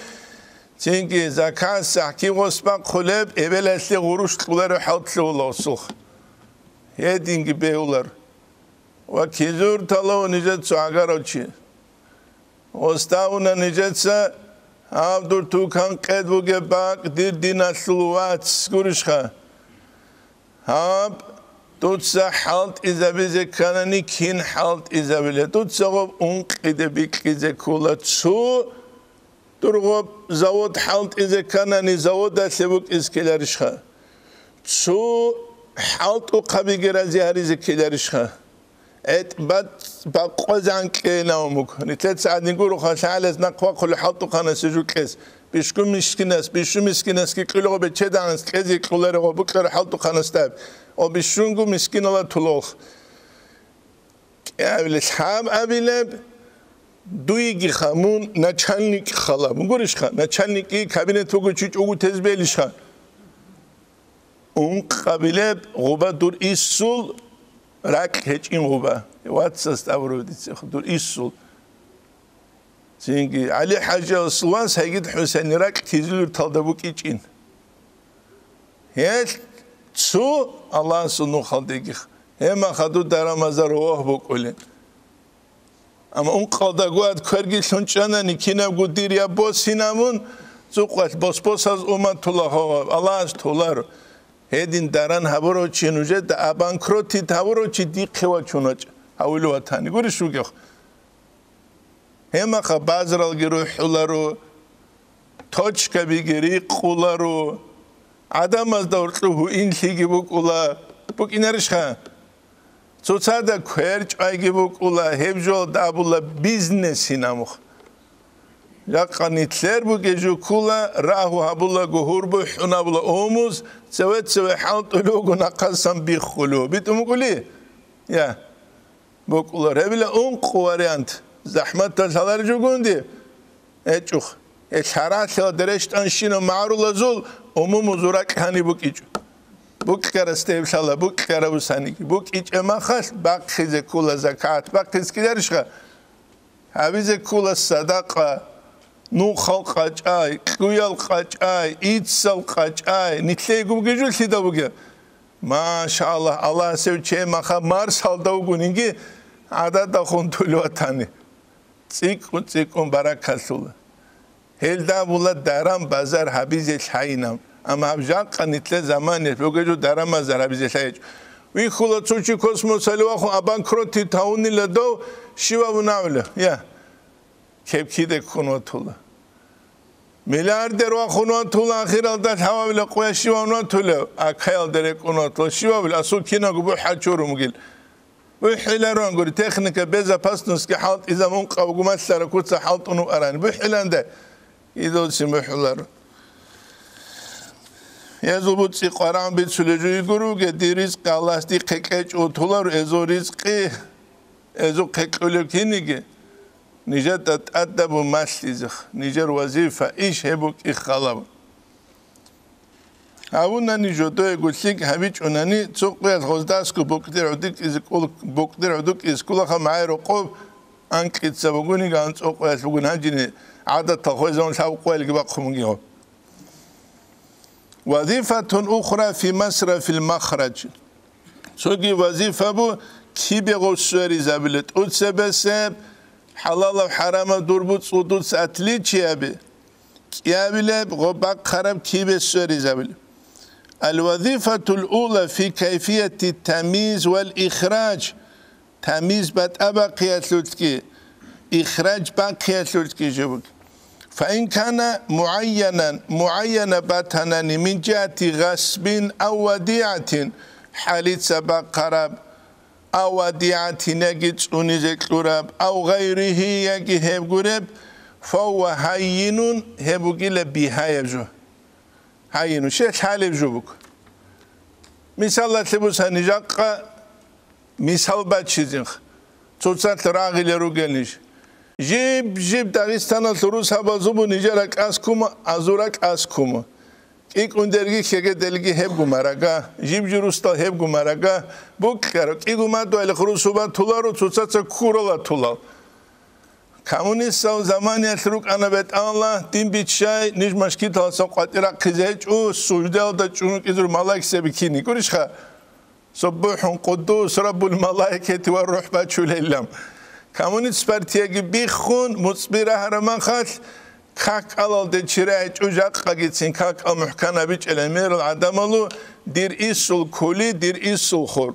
Çünkü zakat sahki gosbaq khuleb ebelesli guruş uları hatlı ulasıq. Hedin gibi ular. وكيزور تلو نجت سعاقروشي وستاونا نجتسا عبدور توكان قد بوغي باق دير دينا سلوات سكورشخا هاب توتسا حالت إذا بيزي كانني كين حالت إذا بيلي توتسا غب انق إذا بيك إذا كولا تسو ترغب زود حالت إذا كانني زود سبوك إزكيلارشخا تسو حالت وقبي جرازي هاريزي كيلارشخا et baqozan qenaumuk nitlet saat niguru khashales naqwa khul haltu khana sujukes bishkum miskinas ki qilo be chedans qezi qulere go bukler haltu khana stab o bishungu miskinala tulokh avle sham abileb duigi khamun nachalnik khalam gurish kha nachalniki kabinet ugu chuch ugu tezbelish kha un qabileb ghuba dur isul Rak hiç inguba. Vatsas tavruditse dur isul. Çünkü Ali Hacı Osman Sayyid Hüseyin rak tizilür taldabuk için. Hiç su Allah'ın sunu khaldegi. Hema khadu daramazar oh buk olin. Ama un qalda guad körgi sunçana nikine gudir ya bosinamun zuqat bosposaz umatullah Allah tolar. Hedin daran haborochi nuje da abankroti haborochi di qewa chunoch hawlu watani guri shugyo hema khabazral giru hularu tochka bigiri qularu adamaz da urtlu inligi bukula buk inerishha sotsada kherch aygi bukula hebjo dabulla business inamukh Yaqanitler bu gece kula rahu habulla guhur bu hunabla omuz sevet halt ulugu naqasam bi khulu bitum kuli ya bu kula rebile variant zahmet tasalar jugundi eçuk eşharat dereştan şino ma'rul zul zurak hani bu kiç bu karaste inşallah bu karabusani bu kiç ema khas baq khize kula zakat baq kiskiler şa habize kula sadaqa Nu khalqach ay, kuyal qach ay, itsal qach ay, nitlegu gejul sida buge. Maşallah Allah sevçe maha mars halda uguningi ada da khontulu atani. Tsikun barakasul. Helda bula daram bazar habize shaynam. Ama abjaq nitle zaman bugeju daram bazar habize shay. Vi khula tsuchi kosmos alwa aban kroti tauni lado shiva bunavle. Ya. Kepkide kunotula. Milyarder wa kunotula akhiralda hawavle qoyashi wa kunotula akhayal dere kunotula shiva bil asu kina bu hachurum gil. Bu hilaron gori teknika beza pasnus ki halt izamun qawgumat sarakut halt unu aran bu hilanda ido simhular. Yazubut si qaran bit suluju guru ge diriz qallasti qeqech otular ezorizqi ezo qequlkinigi Nijet adabu maslizik, nijer vazifa iş hebuk ikhalab. Avuna nijoto egusik habiç onani çok biraz hozdasku bokdir uduk izkul bokdir uduk iskula khamayro qob ankit sabuguni gans oqas bugun hajini عادة خويزون ساوقوال بقوميو وظيفة أخرى في مصرف المخرج سوقي وظيفة بو كي بغوشوري زابلت أتسبسب حلال وحرام دوربوت صدود ساتلي تشيابي كيابلب غباق خرب كي بغوشوري زابلت الوظيفة الأولى في كيفية التمييز والإخراج تمييز بات قياسلوتكي إخراج قياسلوتكي جبك فإن كان معينا باتنا من جهة غصب أو وديعة حالة سبق قرب أو وديعة نجد أنزك لرب أو غيره يجي هبقرب فهو هين هبقل بها يبجو هين شيء حال يبجوك مثال تبوس هنجاق مثال باتشيزين توصلت راغي لروجلنيش جيب داغستان الروس هبازوبو نيجرك اسكوما ازورك اسكوما إيك أندرجي خير دلجي هبغو مارجا جيب جروستا هبغو مارجا بوكرك إيكو ما دوال خروسوبا تولارو توصلت كورولا تولال كمونيست زمانی اتروک آن بهت الله دین بیشتر نیش مشکل تاسو قطعا خیزش او سوژده داد چون که در ملاک سبکینی کورش خا صبح قدوس رب الملائکه و روح بچول علم کمونیست پارتیه بیخون مصبر هرمان خال کاک علال دچیره چوجاق قگیتین کاک المحکمه بیش علمیر العدمالو دیر ایسول کلی دیر ایسول خور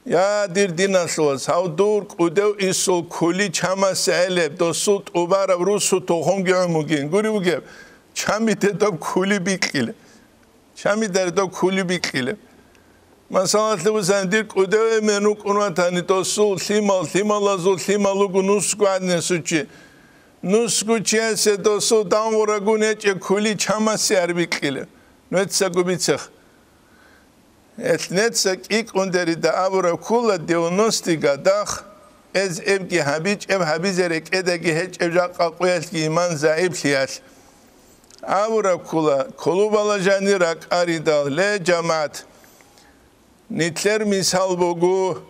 یا دیر دیناسلوز هاو دور کودو ایسول کلی چما سهلب دوسوت اوبارا روسو توخونگی عموگین گوری بگم چمی تداب کلی بیکیله چمی درداب کلی بیکیله مثلا لبزن دیر کودو منو کنواتانی دوسول ثیمال ازول ثیمالو گنوسکو ادنسوچی نوسکو چیه دوسو دام ورگونه چه کلی چما سهر بیکیله نوت سگو بیچخ Etnetsek ilk onderi de avra kula 90 gadах ez evgi habic ev habizerek edegi hiç evcak akuyas ki iman zayıf siyas. Avra kula kolubala janirak arida le cemaat. Nitler misal bogu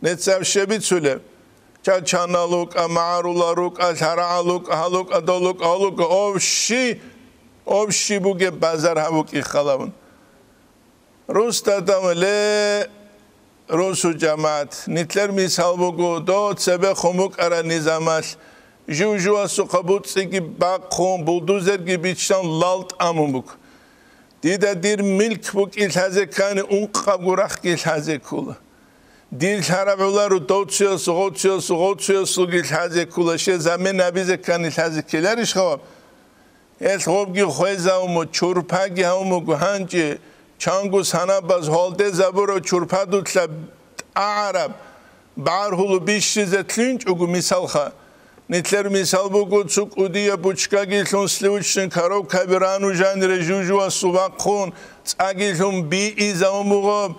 netsav şebit söyle. Çaçanaluk, amarularuk, azharaluk, haluk, adoluk, aluk, ovşi buge bazar havuk ikhalavun. Rus'ta le Rusu cemaat nitler misal bogu do sebe khumuk ara nizamas juju asu qabut sigi bakon buldozer gibi çan lalt amumuk dida dir milk buk ilhaze kani un qagurak ilhaze kula dil harabular dotsiyo ilhaze kula she zamen abize kani ilhaze keler ishkhab el khobgi khoyza umu churpagi hamu guhanji چانگو سناباز هالده زبورو چرپادو تلاب عرب بارهولو بیش زتلینج اگو مثال خا نتلر مثال بگو چوک اودیا بوچکا گیلون سلوچن کارو کبرانو جانر جوجو سوباق خون تاگیلون بی ایزام بگو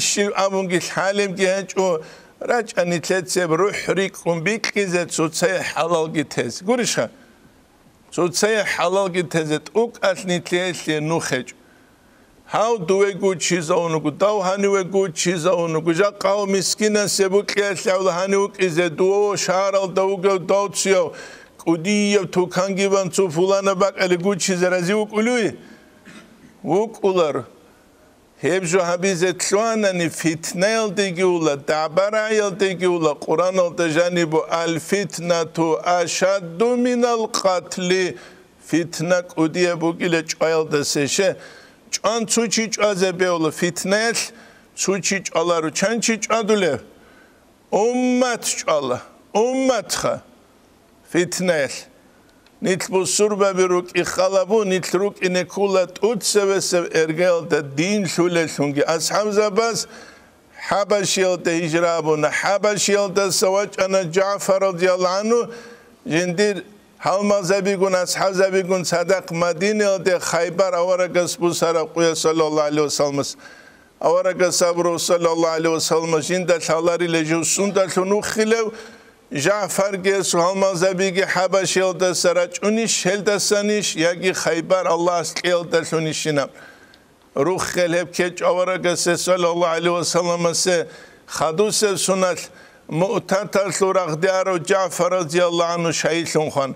شیل آمون گیل حالم گیهنج او راج نتلت سب روح ریک کن بیک گیزت سوتسای حلال گیتهز گوریش خا سوتسای حلال گیتهزت اوک ات نتلیت نوخج How do we go cheese on a good dow, honey, we go cheese on a good cow, miskina, sebukia, honeywook is a duo, Charles, Dogo, Dotio, Udia, to Kangivan, to Fulana back, and a good cheese as you ului. Wook uller. Hebjo habis a twan and if it nailed the gula, Dabarayal de gula, Quran de Janibo, Al fitna to Ashad dominal Katli, fitnak Udia Bugile child the Seshe. Çan çuçiç azebeoğlu fitnel, çuçiç aları çançiç adule, ummet Allah, ummet ha, fitnel. Nit bu surba biruk ikhalabu nit ruk inekulat utsevesev ergel de din şule şungi. Ashab zabaz Habaşiyel de hicrabuna, Habaşiyel de savaş ana Cafer radiyallahu anhu, jindir Halma zabigun ashab zabigun sadak Madine de Khaybar avaragas bu sara Quya sallallahu aleyhi ve sellem avaragas sabru sallallahu aleyhi ve sellem jinda şalar ile jusunda şunu khilev Cafer ges halma zabigi Habaşiyel de saraç uniş heldasaniş yagi Khaybar Allah askel de şunişina ruh kheleb keç avaragas sallallahu aleyhi ve sellem se khadus sunat mu'tatar suraq diaro Cafer radiyallahu anhu şahit şunxan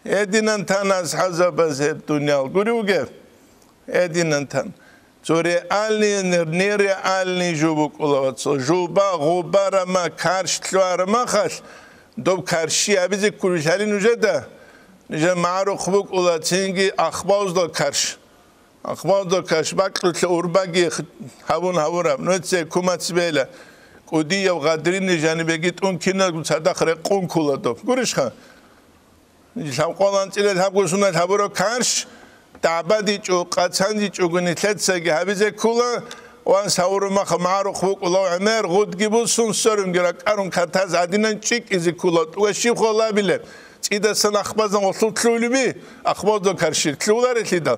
Edinan tanas hazabaz hep dünyal. Gurüge. Edinan tan. Zore alni nere alni jubuk ulavatso. Juba gubarama karşıtlarıma kaç. Dob karşı abizi kuruşalin ujeda. Nije ma'ru khubuk ulatsingi akhbazda karşı. Akhbazda karşı baklıkla urbagi havun havuram. Nötse kumatsbeyla. Kudiya gadrini janibe git on kina sadakre qon kuladob. Gurishkha. Şapqalan tsilet hapgusunat haburo karşı. Dabadi çu qatsandi çuguni tetsagi habize kula. Wan savuruma khamaru khubuk ulav Ömer gud gibulsun sorun girak arun kartaz adinan çik izi kulat. Ve şif olabilir. Çidasan akhbazdan otlutlubi. Akhbazda karşı tlular etlida.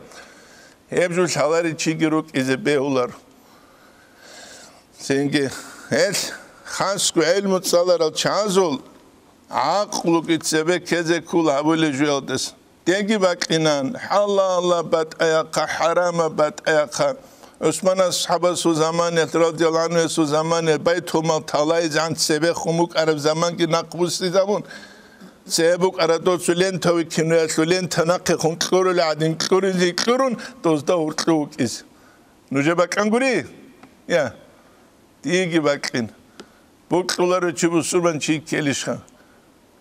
Hebjul şalari çigiruk izi behular. Sengi el khansku elmut salar al çazul. Aqluk itsebe keze kul habule jueldes. Dengi bakinan halala bat ayaqa harama bat ayaqa. Osman ashaba su zamanet radiyallahu anhu su zamanet baytul mal talay zan sebe khumuk arab zaman ki naqbusti zaman. Sebuk aradot sulen tawi kinra sulen tanaqi khunquru ladin qurun qurun dozda urtluk is. Nuje bakan guri. Ya. Digi bakin. Bu qulları çubu surban çi kelişha.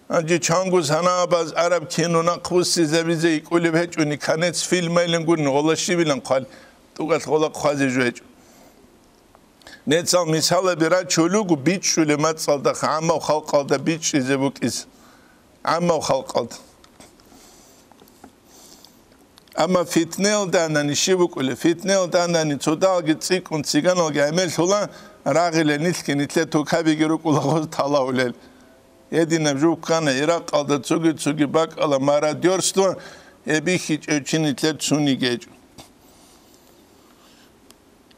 Anci çanguz hanabaz Arap kinuna qbusti zebize ikulib heç uni kanets filmaylen gun olaşı bilen qal. Tugat ola qazi juec. Netsal misala bira çolugu bit şule matsalda amma xalqalda bit izebuk is. Amma xalqalda. Ama fitneldan ani şibuk ule fitneldan ani çodal gitsik un siganol gemel sola ragile nitke nitle tokabi geruk ula tala ulel. Edinem jukana Irak alda tsugi bak ala mara diyorstu ebi hiç ölçinitler tsuni geç.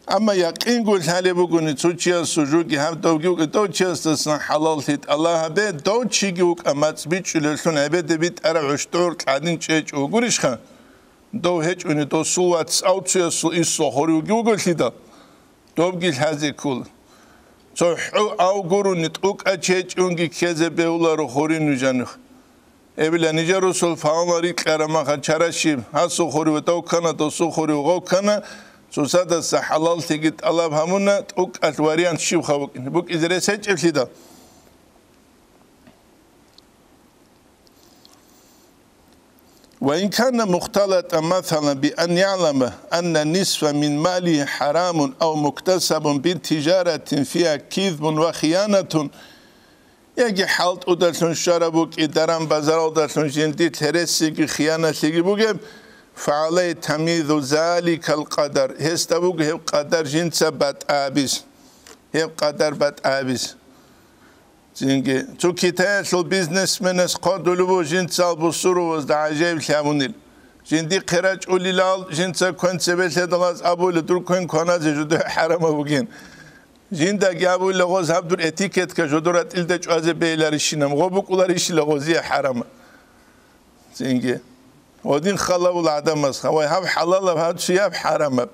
Ama yakin gul hale bugün tsuçya sujugi ham dovgi dovçyastasın halal hit Allah be dovçigi uk amats biçülsün ebede bit ara uçtur kadın çeç ugurişka dov hiç uni do suvat autsya su isso horugi ugulhida dovgi hazi kul so augurun nit uk açeç ungi keze beular horin ujanık ebile nice Resul faanları karama çaraşim hasu horu do kana do su horu go kana Susada sa halal tigit Allah hamuna uk atwarian shiv khawuk buk izre seç eflida وإن كان مختلطا مثلا بأن يعلم أن نصف من ماله حرام أو مكتسب بتجارة فيها كذب وخيانة يجي حالت أدلسون شربوك إداران بازار أدلسون جندي ترسيك خيانة سيكي بوغيب فعليه تمييز ذلك القدر هستبوغ هب قدر جنسا بات آبيس هب قدر بات آبيس Çünkü Türkiye'de biznesmeniz kadolu jinsal bu suru da acayip şamunil. Şimdi kıraç ulilal jinsa konsebese dalaz abul Türk'ün konaze judu harama bugün. Jinda gabul lagos habdur etiket ka judurat ilde çaze beyler işinem gobukular işle goziye harama. Çünkü odin khalavul adamaz ve hab halal hab şiyab harama.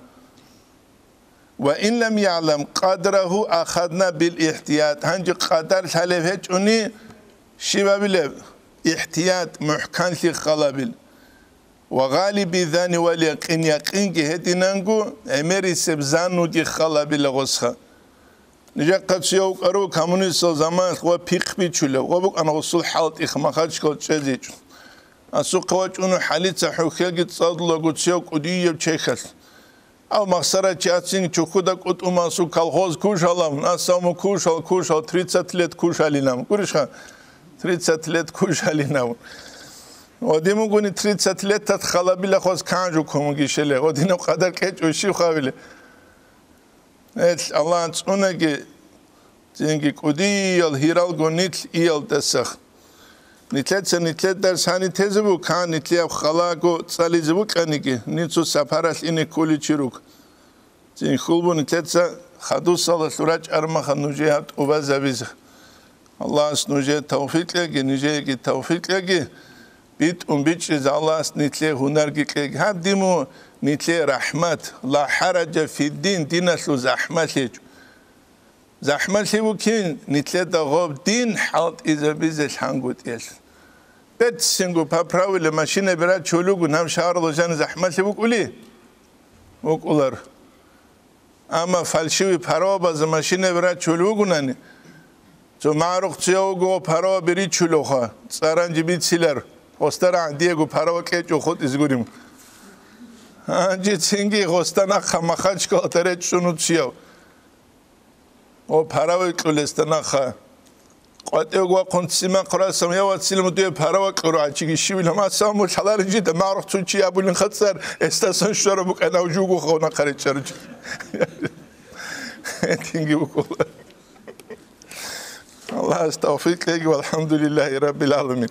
وإن لم يعلم قدره أخذنا بالاحتياط هنج قدر سلفت أني شبابل احتياط محكم في خلابل وغالب ذاني واليقين يقين جهتنانجو أمري سبزانو دي خلابل غسخة نجا قد سيوك أرو كمونيست زمان هو بيق بيشوله وبوك أنا وصل حالت إخماخاتش كل شيء أسوق واج أنو حالت سحوكيل جت صادلو قد سيوك أديه بشيخل Av maksara çatsin çukuda kut umasu kalhoz kuşalam nasamu kuşal 30 let kuşalinam kuruşa 30 let kuşalinam odemu guni 30 let tat khalabila khoz kanju komu gişele odino kadar keç oşi khavile et Allah'ın sunagi zingi kudiyal hiral gonit iyal desakh nitlet dersani tezi bu kan nitliyav khalago tsalizi bu kaniki nitsu saparas ini kuli çiruk zin khulbu nitletsa khadu sala suraç arma khanujihat ubazabiz Allah snujet tawfikle nice tawfikle bit biç Allah nitle hunar gikle habdimu nitle rahmat la haraca fi din dinaslu zahmat Zahmet bu ki nitle da gob din halt izabiz hangut yes بيت سينغو بابراوي لماشينة برات شولوغو نام شهر لجان زحمة بقولي وقولر اما فالشوي پروا باز ماشينة برات شولوغو ناني تو معروف تيوغو پروا بري شولوخا ساران جبيت سيلر هستر عنديغو پروا كيچو خود ازگوريم انجي سينغي هستنا خمخاچ كاتره شنو تشيو او پروا كلستنا خا قاتيغو قنسيما قراسم يا واتسيلم دو پروا قراچي شيل ما سامو حلال جيت معروف تشي ابو خطر استاسن شورو بك انا وجوغو خونا قريچرج تينغي بقول الله استوفيق لك والحمد لله رب العالمين